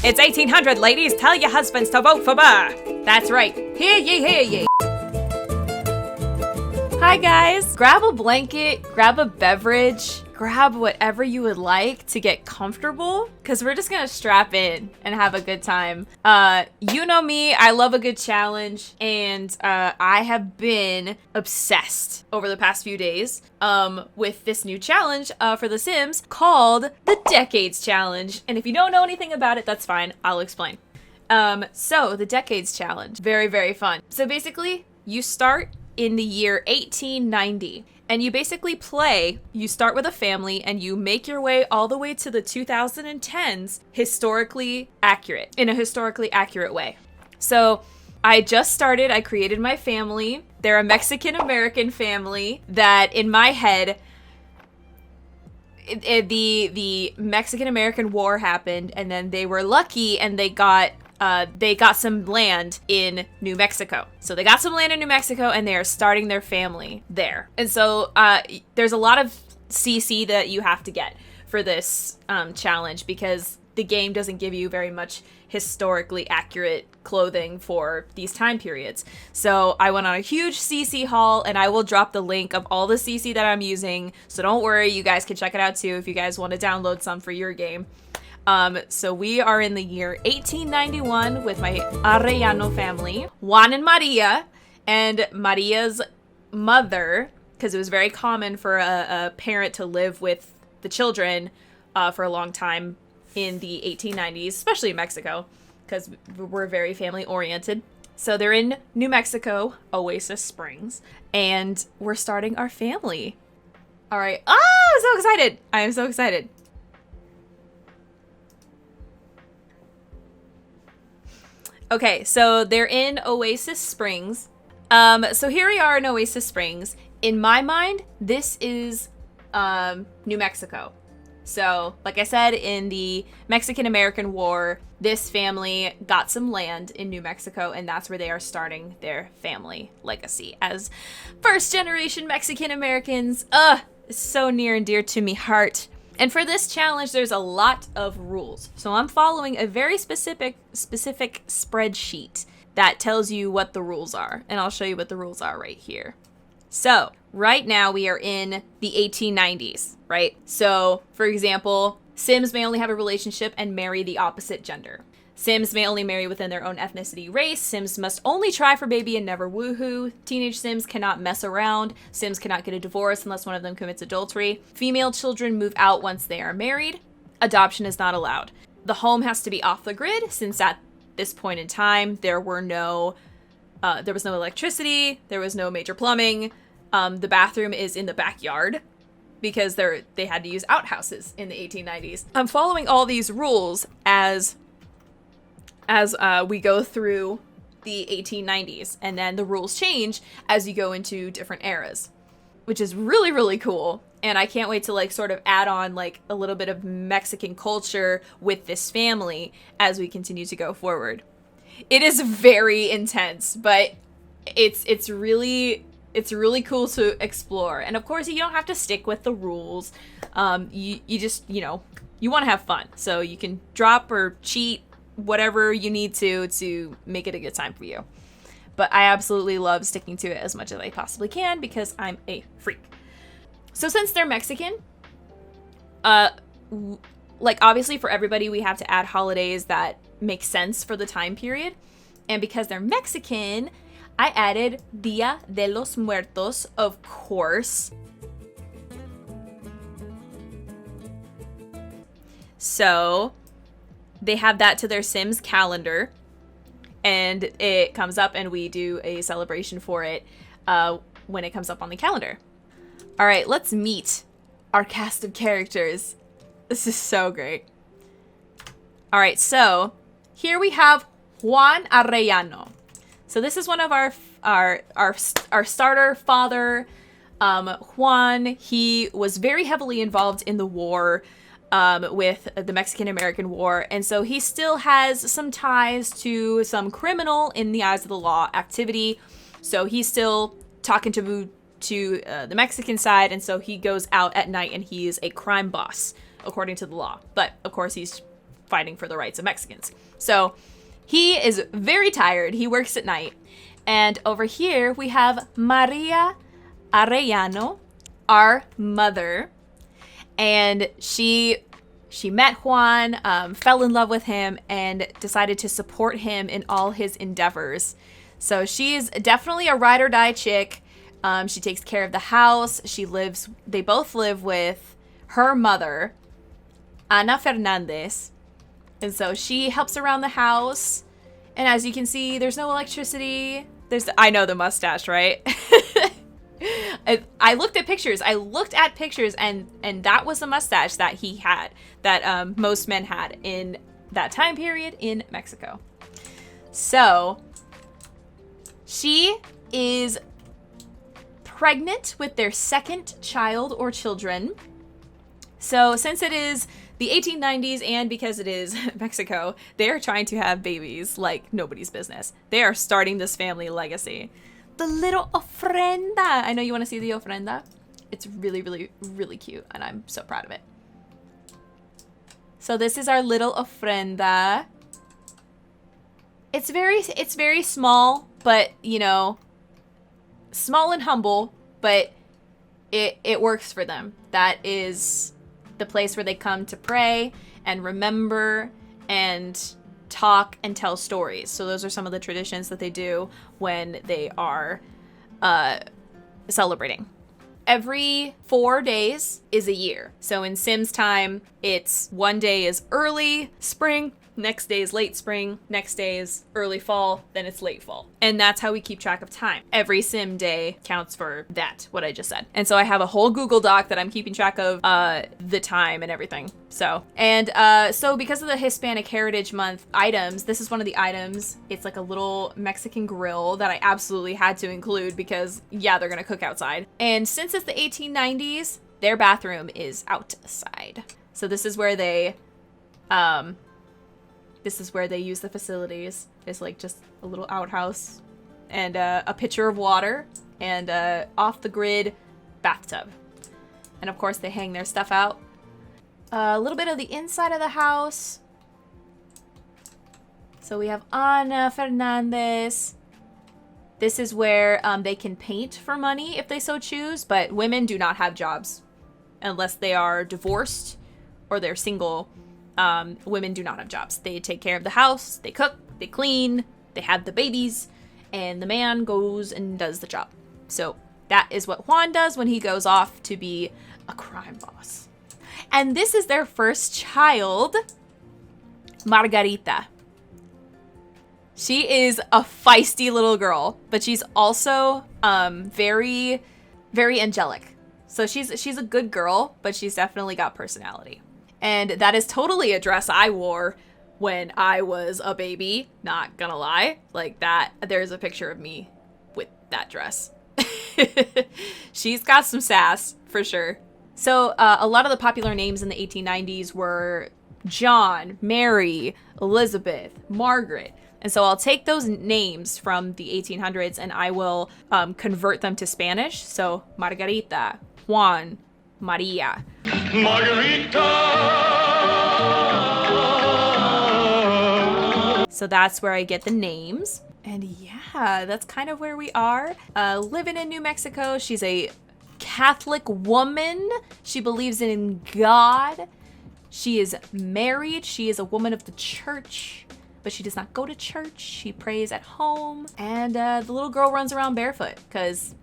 It's 1800, ladies. Tell your husbands to vote for Burr. That's right. Hear ye, hear ye. Hi, guys. Grab a blanket, grab a beverage, grab whatever you would like to get comfortable, because we're just going to strap in and have a good time. You know me, I love a good challenge, and I have been obsessed over the past few days with this new challenge for The Sims called the Decades Challenge. And if you don't know anything about it, that's fine. I'll explain. So the Decades Challenge, very, very fun. So basically, you start in the year 1890. And you basically you start with a family and you make your way all the way to the 2010s in a historically accurate way. So I created my family. They're a Mexican-American family that in my head, the Mexican-American War happened and then they were lucky and they got some land in New Mexico. So they got some land in New Mexico and they are starting their family there. And so there's a lot of CC that you have to get for this challenge because the game doesn't give you very much historically accurate clothing for these time periods. So I went on a huge CC haul and I will drop the link of all the CC that I'm using. So don't worry, you guys can check it out too if you guys want to download some for your game. So we are in the year 1891 with my Arellano family, Juan and Maria, and Maria's mother, because it was very common for a parent to live with the children for a long time in the 1890s, especially in Mexico, because we're very family oriented. So they're in New Mexico, Oasis Springs, and we're starting our family. All right. Oh, I'm so excited. I am so excited. Okay, so they're in Oasis Springs. So here we are in Oasis Springs. In my mind, this is New Mexico. So, like I said, in the Mexican-American War, this family got some land in New Mexico, and that's where they are starting their family legacy as first-generation Mexican-Americans. It's so near and dear to me heart. And for this challenge, there's a lot of rules. So I'm following a very specific spreadsheet that tells you what the rules are. And I'll show you what the rules are right here. So right now we are in the 1890s, right? So for example, Sims may only have a relationship and marry the opposite gender. Sims may only marry within their own ethnicity race. Sims must only try for baby and never woohoo. Teenage Sims cannot mess around. Sims cannot get a divorce unless one of them commits adultery. Female children move out once they are married. Adoption is not allowed. The home has to be off the grid since at this point in time there was no electricity, there was no major plumbing. The bathroom is in the backyard because they had to use outhouses in the 1890s. I'm following all these rules as we go through the 1890s, and then the rules change as you go into different eras, which is really, really cool. And I can't wait to sort of add on a little bit of Mexican culture with this family as we continue to go forward. It is very intense, but it's really cool to explore. And of course, you don't have to stick with the rules. You just, you want to have fun. So you can drop or cheat whatever you need to make it a good time for you. But I absolutely love sticking to it as much as I possibly can because I'm a freak. So since they're Mexican, obviously for everybody we have to add holidays that make sense for the time period. And because they're Mexican, I added Dia de los Muertos, of course. So they have that to their Sims calendar, and it comes up and we do a celebration for it when it comes up on the calendar. All right, let's meet our cast of characters. This is so great. All right, so here we have Juan Arellano. So this is one of our starter father. Juan, he was very heavily involved in the war with the Mexican-American War. And so he still has some ties to some criminal in the eyes of the law activity. So he's still talking to the Mexican side. And so he goes out at night and he is a crime boss, according to the law. But of course, he's fighting for the rights of Mexicans. So he is very tired. He works at night. And over here we have Maria Arellano, our mother. And she met Juan, fell in love with him, and decided to support him in all his endeavors. So she is definitely a ride or die chick. She takes care of the house. They both live with her mother, Ana Fernandez. And so she helps around the house. And as you can see, there's no electricity. I know the mustache, right? I looked at pictures. And that was the mustache that he had, that most men had in that time period in Mexico. So she is pregnant with their second child or children. So since it is the 1890s and because it is Mexico, they are trying to have babies like nobody's business. They are starting this family legacy. The little ofrenda. I know you want to see the ofrenda. It's really, really, really cute, and I'm so proud of it. So this is our little ofrenda. It's very small, but small and humble, but it works for them. That is the place where they come to pray and remember and talk and tell stories. So those are some of the traditions that they do when they are celebrating. Every 4 days is a year. So in Sims time, it's one day is early spring, next day is late spring, next day is early fall, then it's late fall. And that's how we keep track of time. Every Sim day counts for that, what I just said. And so I have a whole Google Doc that I'm keeping track of the time and everything. So because of the Hispanic Heritage Month items, this is one of the items. It's like a little Mexican grill that I absolutely had to include because, yeah, they're gonna cook outside. And since it's the 1890s, their bathroom is outside. So this is where they use the facilities. It's like just a little outhouse and a pitcher of water and off the grid bathtub. And of course they hang their stuff out. A little bit of the inside of the house. So we have Ana Fernandez. This is where they can paint for money if they so choose, but women do not have jobs unless they are divorced or they're single. Women do not have jobs. They take care of the house, they cook, they clean, they have the babies, and the man goes and does the job. So that is what Juan does when he goes off to be a crime boss. And this is their first child, Margarita. She is a feisty little girl, but she's also very, very angelic. So she's a good girl, but she's definitely got personality. And that is totally a dress I wore when I was a baby, not gonna lie. Like that, there's a picture of me with that dress. She's got some sass, for sure. So a lot of the popular names in the 1890s were John, Mary, Elizabeth, Margaret. And so I'll take those names from the 1800s and I will convert them to Spanish. So Margarita, Juan, Maria. Margarita! So that's where I get the names. And yeah, that's kind of where we are. Living in New Mexico. She's a Catholic woman. She believes in God. She is married. She is a woman of the church, but she does not go to church. She prays at home. And the little girl runs around barefoot because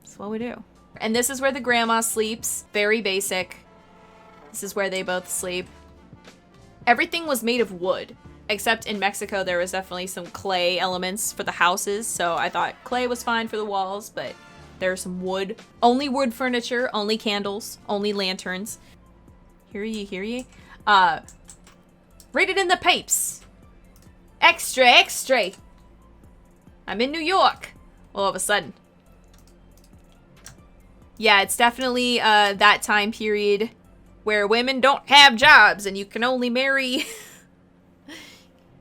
that's what we do. And this is where the grandma sleeps. Very basic. This is where they both sleep. Everything was made of wood, except in Mexico there was definitely some clay elements for the houses. So I thought clay was fine for the walls, but there's some wood. Only wood furniture, only candles, only lanterns. Hear ye, hear ye. Rated in the papes. Extra, extra. I'm in New York. All of a sudden. Yeah, it's definitely that time period where women don't have jobs and you can only marry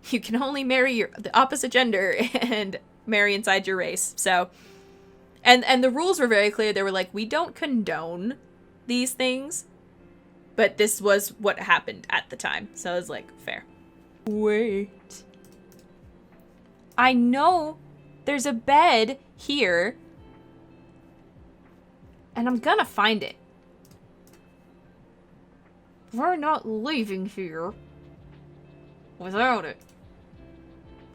the opposite gender and marry inside your race. So and the rules were very clear. They were like, we don't condone these things, But this was what happened at the time. So I was like, fair. Wait. I know there's a bed here. And I'm gonna find it. We're not leaving here without it.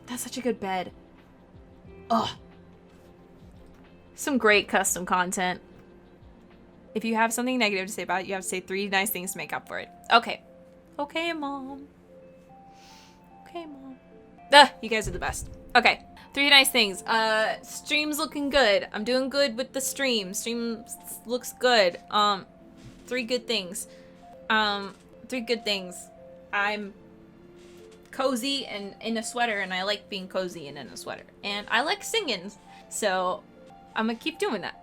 That's such a good bed. Ugh. Some great custom content. If you have something negative to say about it, you have to say 3 nice things to make up for it. Okay. Okay, Mom. Okay, Mom. You guys are the best. Okay. 3 nice things. Stream's looking good. I'm doing good with the stream. Stream looks good. 3 good things. 3 good things. I'm cozy and in a sweater, and I like being cozy and in a sweater. And I like singing, so I'm gonna keep doing that.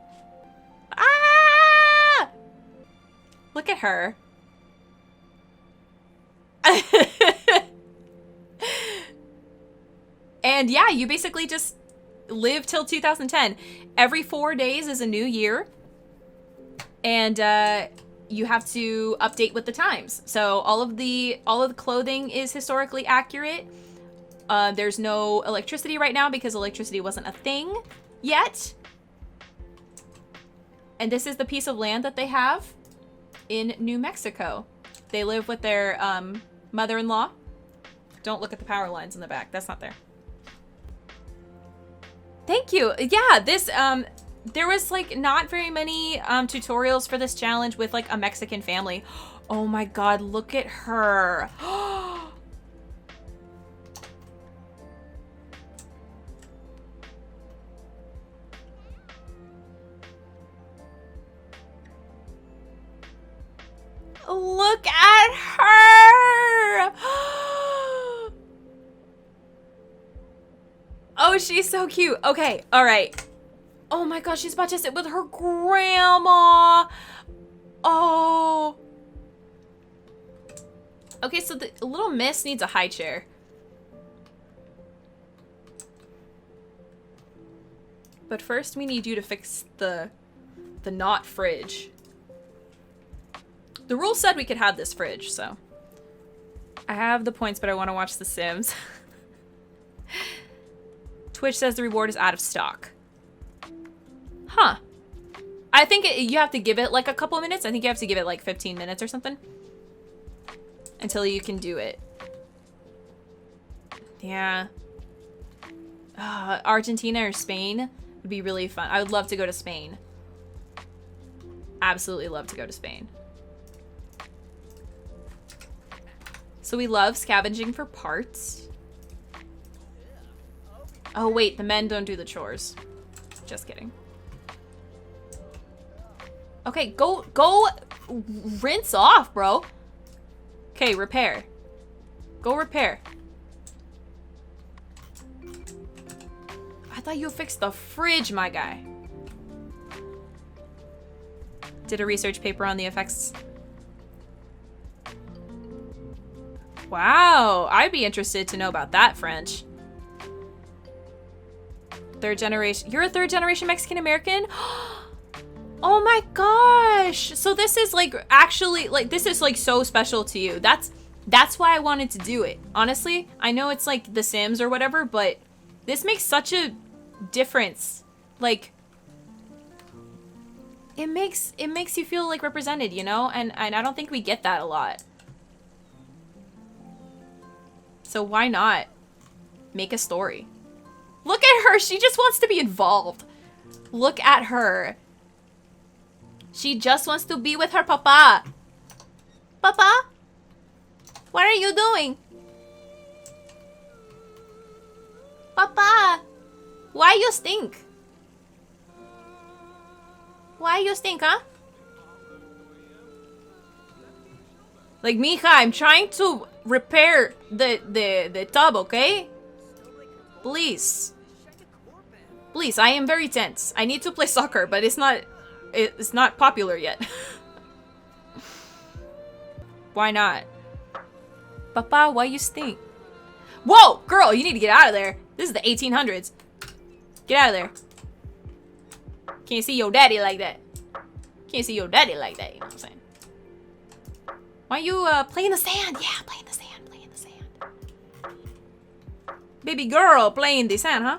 Ah! Look at her. And yeah, you basically just live till 2010. Every 4 days is a new year. And you have to update with the times. So all of the clothing is historically accurate. There's no electricity right now because electricity wasn't a thing yet. And this is the piece of land that they have in New Mexico. They live with their mother-in-law. Don't look at the power lines in the back. That's not there. Thank you. Yeah, this there was like not very many tutorials for this challenge with like a Mexican family. Oh my god, look at her. Look at her. Oh, she's so cute. Okay, all right. Oh my gosh, she's about to sit with her grandma. Oh. Okay, so the little miss needs a high chair. But first we need you to fix the not fridge. The rule said we could have this fridge, so. I have the points, but I want to watch The Sims. Twitch says the reward is out of stock. Huh. I think you have to give it like a couple of minutes. I think you have to give it like 15 minutes or something. Until you can do it. Yeah. Argentina or Spain would be really fun. I would love to go to Spain. Absolutely love to go to Spain. So we love scavenging for parts. Oh wait, the men don't do the chores. Just kidding. Okay, go rinse off, bro. Okay, repair. Go repair. I thought you fixed the fridge, my guy. Did a research paper on the effects. Wow, I'd be interested to know about that, French. 3rd generation. You're a 3rd generation Mexican American? Oh my gosh. So this is like actually like this is like so special to you. That's why I wanted to do it. Honestly, I know it's like The Sims or whatever, but this makes such a difference. Like it makes you feel like represented, you know? And I don't think we get that a lot. So why not make a story? Look at her. She just wants to be involved. Look at her. She just wants to be with her papa. Papa? What are you doing? Papa? Why you stink? Why you stink, huh? Like, mija, I'm trying to repair the tub, okay? Please. Please, I am very tense. I need to play soccer, but it's not popular yet. Why not? Papa, why you stink? Whoa, girl, you need to get out of there. This is the 1800s. Get out of there. Can't see your daddy like that. Can't see your daddy like that, you know what I'm saying? Why don't you play in the sand? Yeah, play in the sand. Play in the sand. Baby girl, play in the sand, huh?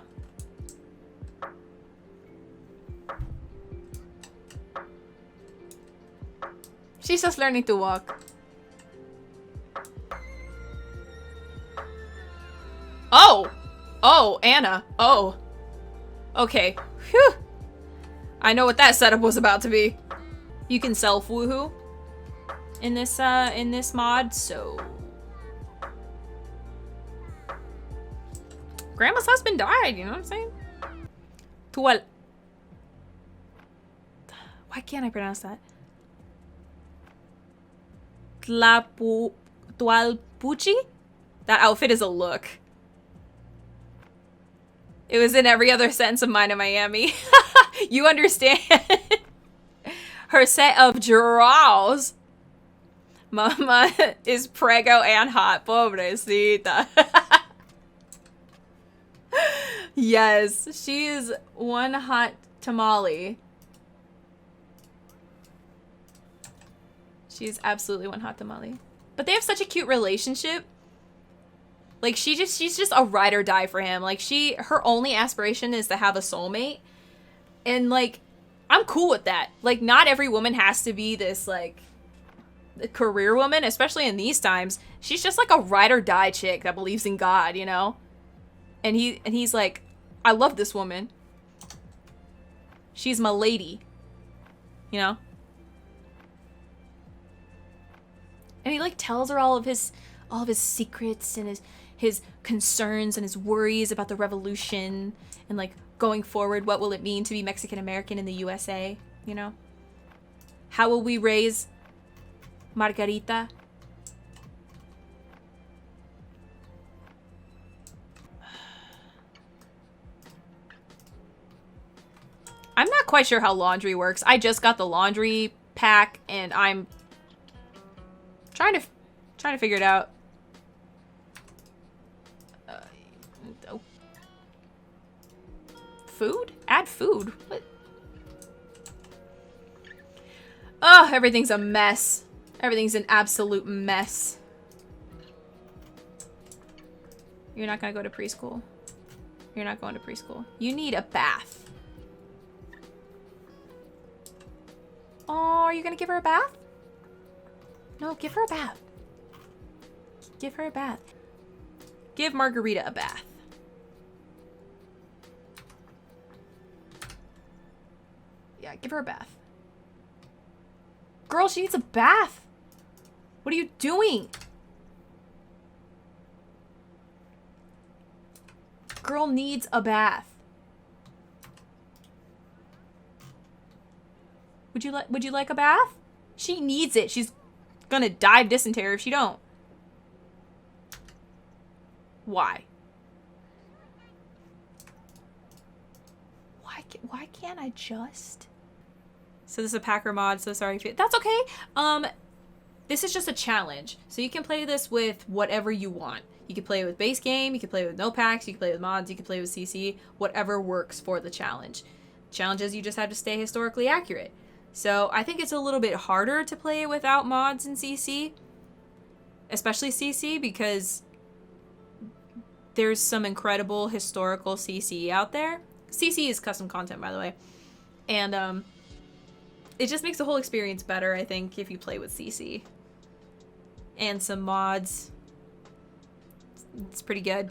She's just learning to walk. Oh! Oh, Anna. Oh. Okay. Phew. I know what that setup was about to be. You can self woohoo in this mod, so Grandma's husband died, you know what I'm saying? Tual. Why can't I pronounce that? Tualpuchi? That outfit is a look. It was in every other sentence of Mine in Miami. You understand? Her set of draws. Mama is prego and hot. Pobrecita. Yes, she is one hot tamale. She's absolutely one hot tamale. But they have such a cute relationship. Like, she's just a ride or die for him. Like, her only aspiration is to have a soulmate. And, like, I'm cool with that. Like, not every woman has to be this, like, career woman, especially in these times. She's just, like, a ride or die chick that believes in God, you know? And he's like, I love this woman. She's my lady. You know? And he, like, tells her all of his secrets and his concerns and his worries about the revolution and, like, going forward, what will it mean to be Mexican American in the USA, you know? How will we raise Margarita? I'm not quite sure how laundry works. I just got the laundry pack and I'm trying to figure it out. Food? Add food? What? Oh, everything's a mess. Everything's an absolute mess. You're not gonna go to preschool. You're not going to preschool. You need a bath. Oh, are you gonna give her a bath? No, give her a bath. Give her a bath. Give Margarita a bath. Yeah, give her a bath. Girl, she needs a bath. What are you doing? Girl needs a bath. Would you like a bath? She needs it. She's gonna die of dysentery if she don't. Why? Why can't I just? So this is a Packer mod, so sorry if you... That's okay. This is just a challenge. So you can play this with whatever you want. You can play with base game, you can play with no packs, you can play with mods, you can play with CC, whatever works for the challenge. Challenges, you just have to stay historically accurate. So I think it's a little bit harder to play without mods in CC. Especially CC, because there's some incredible historical CC out there. CC is custom content, by the way. And it just makes the whole experience better, I think, if you play with CC. And some mods. It's pretty good.